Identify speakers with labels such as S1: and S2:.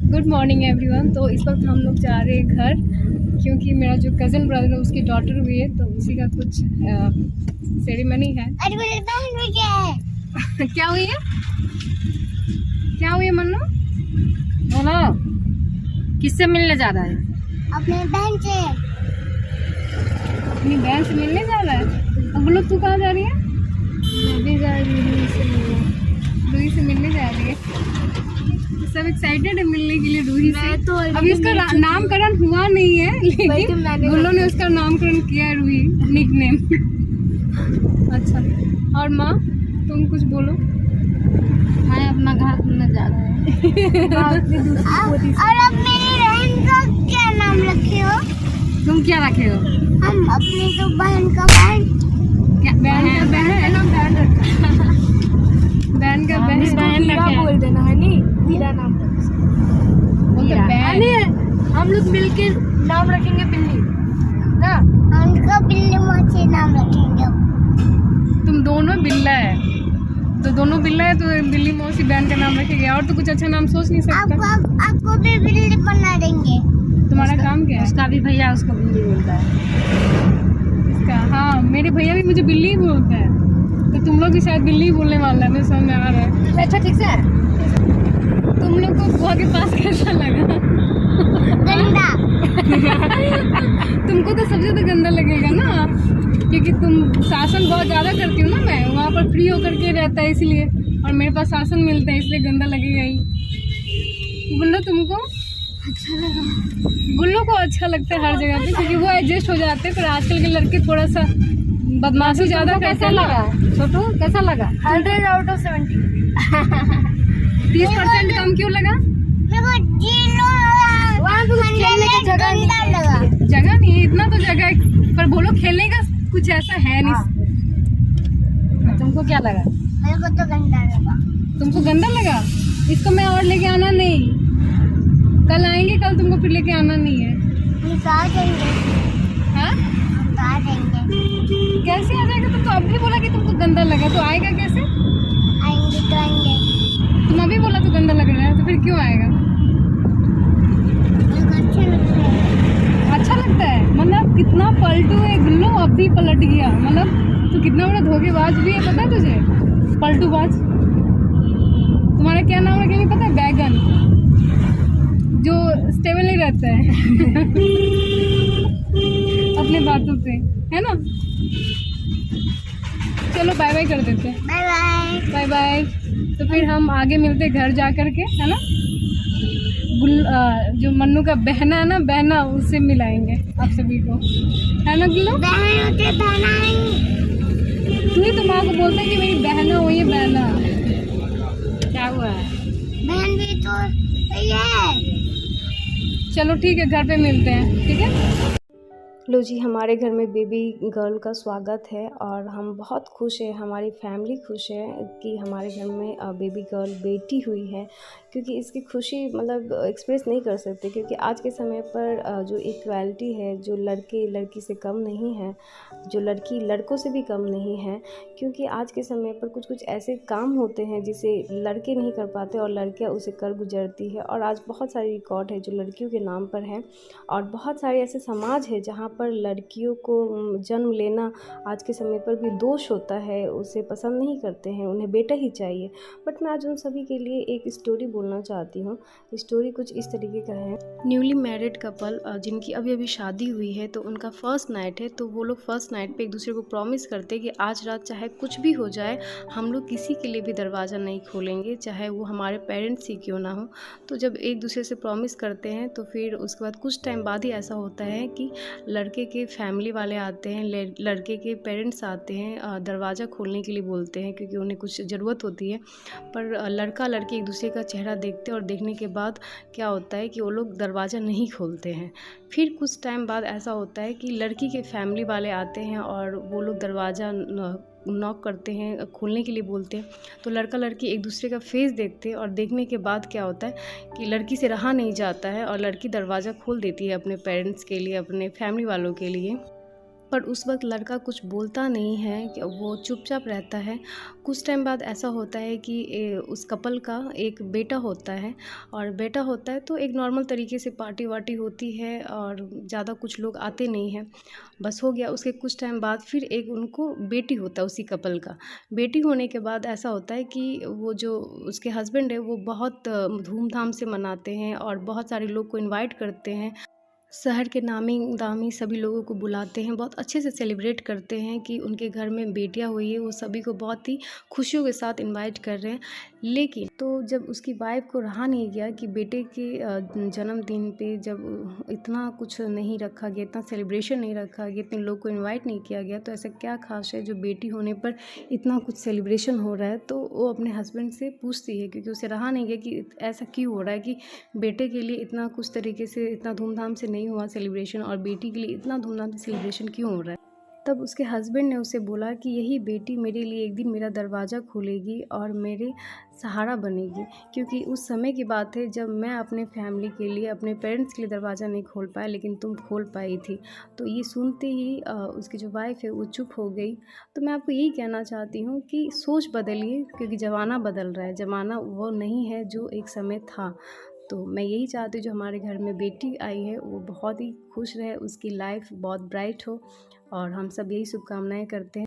S1: Good morning everyone. तो इस वक्त हम लोग जा रहे हैं घर, क्योंकि मेरा जो कज़न ब्रदर है उसकी डॉटर हुई है, तो उसी का कुछ सेरेमनी है। क्या हुई है? क्या हुई है मन्नू? बोलो, किससे मिलने जा रहा है?
S2: अपने बहन से।
S1: अपनी बहन से मिलने जा रहा है। अब बोलो, तू कहाँ जा रही है?
S2: मैं भी जा रही हूँ उससे मिलने।
S1: रूही से मिलने जा रही है। सब एक्साइटेड है मिलने के लिए रूही से।
S2: तो
S1: अभी उसका नामकरण हुआ नहीं है, लेकिन गुल्लो ने उसका नामकरण किया है, रूही निक नेम। अच्छा, और माँ तुम कुछ बोलो।
S2: मैं अपना घर घूमने जा रहा हूँ। और अब मेरी बहन का क्या नाम रखे हो?
S1: तुम क्या रखे हो?
S2: हम अपनी तो बहन का बहन।
S1: क्या बहन का बहन? बहन का बहन
S2: बोल देना है नी, मेरा नाम हम लोग मिलके नाम रखेंगे बिल्ली ना। उनका बिल्ली मौसी नाम रखेंगे।
S1: तुम दोनों बिल्ला है, तो दोनों बिल्ला है, तो बिल्ली मौसी बहन का नाम रखेंगे। और तो कुछ अच्छा नाम सोच नहीं सकता।
S2: आपको भी बिल्ली बना देंगे।
S1: तुम्हारा काम क्या है?
S2: उसका भी भैया उसको बिल्ली बोलता है।
S1: इसका हाँ, मेरे भैया भी मुझे बिल्ली ही बोलता है, तो तुम लोग भी शायद बिल्ली ही बोलने वाला है, मेरे समझ में आ रहा है।
S2: अच्छा ठीक है।
S1: तुम लोग को बुआ के पास कैसा लगा?
S2: गंदा।
S1: तुमको तो सबसे तो गंदा लगेगा ना, क्योंकि तुम शासन बहुत ज़्यादा करती हो ना। मैं वहाँ पर फ्री होकर के रहता है इसलिए, और मेरे पास शासन मिलता है, इसलिए गंदा लगेगा ही। गुल्लो तुमको
S2: अच्छा लगा?
S1: गुल्लो को अच्छा लगता है हर जगह पे, क्योंकि वो एडजस्ट हो जाते हैं। पर आजकल के लड़के थोड़ा सा बदमाशी ज़्यादा करते हैं ना।
S2: छोटू कैसा लगा? 100 out of 70।
S1: 30% कम क्यों लगा?
S2: खेलने की जगह लगा।
S1: जगह नहीं है, इतना तो जगह है, पर बोलो खेलने का कुछ ऐसा है नहीं। तुमको क्या लगा?
S2: मेरे को तो गंदा लगा।
S1: तुमको गंदा लगा? इसको मैं और लेके आना नहीं, कल आएंगे, कल तुमको फिर लेके आना नहीं है।
S2: हम कहाँ जाएंगे?
S1: हाँ,
S2: हम कहाँ जाएंगे?
S1: कैसे आ जाएगा? तुम तो अभी बोला कि तुमको गंदा लगा, तो आएगा कैसे?
S2: आएंगे तो आएंगे।
S1: तुम अभी बोला तो गंदा लग रहा है, तो फिर क्यों आएगा? अच्छा लगता है? मतलब कितना पलटू है गुल्लो, अब भी पलट गया। मतलब तो कितना बड़ा धोखेबाज भी है, पता है तुझे? पलटूबाज। तुम्हारा क्या नाम रखेंगे पता है? बैगन, जो स्टेबल नहीं रहता है। अपने बातों पे, है ना? चलो बाय बाय कर देते हैं।
S2: By by.
S1: By by. तो फिर हम आगे मिलते घर जा कर के, है ना? जो मन्नू का बहना है ना, बहना, उससे मिलाएंगे आप सभी को, है ना गुल्लो?
S2: बहन होते बहना
S1: तू ही तो माँ को बोलता है कि मेरी बहना हो, ये बहना।
S2: क्या हुआ है? बहन भी तो ये।
S1: चलो ठीक है, घर पे मिलते हैं, ठीक है? लो जी, हमारे घर में बेबी गर्ल का स्वागत है और हम बहुत खुश हैं, हमारी फैमिली खुश है कि हमारे घर में बेबी गर्ल बेटी हुई है। क्योंकि इसकी खुशी मतलब एक्सप्रेस नहीं कर सकते, क्योंकि आज के समय पर जो इक्वालिटी है, जो लड़के लड़की से कम नहीं है, जो लड़की लड़कों से भी कम नहीं है। क्योंकि आज के समय पर कुछ कुछ ऐसे काम होते हैं जिसे लड़के नहीं कर पाते और लड़कियां उसे कर गुजरती है। और आज बहुत सारे रिकॉर्ड है जो लड़कियों के नाम पर है, और बहुत सारे ऐसे समाज है जहाँ पर लड़कियों को जन्म लेना आज के समय पर भी दोष होता है, उसे पसंद नहीं करते हैं, उन्हें बेटा ही चाहिए। बट मैं आज उन सभी के लिए एक स्टोरी बोलना चाहती हूँ। स्टोरी कुछ इस तरीके का है। न्यूली मैरिड कपल जिनकी अभी अभी शादी हुई है, तो उनका फर्स्ट नाइट है। तो वो लोग फर्स्ट नाइट पे एक दूसरे को प्रॉमिस करते हैं कि आज रात चाहे कुछ भी हो जाए, हम लोग किसी के लिए भी दरवाज़ा नहीं खोलेंगे, चाहे वो हमारे पेरेंट्स ही क्यों ना हो। तो जब एक दूसरे से प्रॉमिस करते हैं, तो फिर उसके बाद कुछ टाइम बाद ही ऐसा होता है कि लड़के के फैमिली वाले आते हैं, लड़के के पेरेंट्स आते हैं, दरवाज़ा खोलने के लिए बोलते हैं, क्योंकि उन्हें कुछ ज़रूरत होती है। पर लड़का लड़की एक दूसरे का चेहरा देखते हैं, और देखने के बाद क्या होता है कि वो लोग दरवाज़ा नहीं खोलते हैं। फिर कुछ टाइम बाद ऐसा होता है कि लड़की के फैमिली वाले आते हैं और वो लोग दरवाज़ा नॉक करते हैं, खोलने के लिए बोलते हैं। तो लड़का लड़की एक दूसरे का फेस देखते हैं, और देखने के बाद क्या होता है कि लड़की से रहा नहीं जाता है और लड़की दरवाज़ा खोल देती है अपने पेरेंट्स के लिए, अपने फैमिली वालों के लिए। पर उस वक्त लड़का कुछ बोलता नहीं है, कि वो चुपचाप रहता है। कुछ टाइम बाद ऐसा होता है कि उस कपल का एक बेटा होता है, और बेटा होता है तो एक नॉर्मल तरीके से पार्टी वार्टी होती है और ज़्यादा कुछ लोग आते नहीं हैं, बस हो गया। उसके कुछ टाइम बाद फिर एक उनको बेटी होता है उसी कपल का। बेटी होने के बाद ऐसा होता है कि वो जो उसके हस्बैंड है वो बहुत धूमधाम से मनाते हैं और बहुत सारे लोग को इनवाइट करते हैं। शहर के नामी दामी सभी लोगों को बुलाते हैं, बहुत अच्छे से सेलिब्रेट करते हैं कि उनके घर में बेटियां हुई है। वो सभी को बहुत ही खुशियों के साथ इनवाइट कर रहे हैं। लेकिन तो जब उसकी वाइफ को रहा नहीं गया कि बेटे के जन्मदिन पे जब इतना कुछ नहीं रखा गया, इतना सेलिब्रेशन नहीं रखा गया, इतने लोग को इनवाइट नहीं किया गया, तो ऐसा क्या खास है जो बेटी होने पर इतना कुछ सेलिब्रेशन हो रहा है। तो वो अपने हस्बैंड से पूछती है, क्योंकि उसे रहा नहीं गया कि ऐसा क्यों हो रहा है कि बेटे के लिए इतना कुछ तरीके से इतना धूमधाम से नहीं हुआ सेलिब्रेशन, और बेटी के लिए इतना धूमधाम से सेलिब्रेशन क्यों हो रहा है। तब उसके हस्बैंड ने उसे बोला कि यही बेटी मेरे लिए एक दिन मेरा दरवाज़ा खोलेगी और मेरे सहारा बनेगी, क्योंकि उस समय की बात है जब मैं अपने फैमिली के लिए, अपने पेरेंट्स के लिए दरवाज़ा नहीं खोल पाया, लेकिन तुम खोल पाई थी। तो ये सुनते ही उसकी जो वाइफ है वो चुप हो गई। तो मैं आपको यही कहना चाहती हूँ कि सोच बदलिए, क्योंकि ज़माना बदल रहा है, ज़माना वो नहीं है जो एक समय था। तो मैं यही चाहती हूँ जो हमारे घर में बेटी आई है वो बहुत ही खुश रहे, उसकी लाइफ बहुत ब्राइट हो, और हम सब यही शुभकामनाएं करते हैं।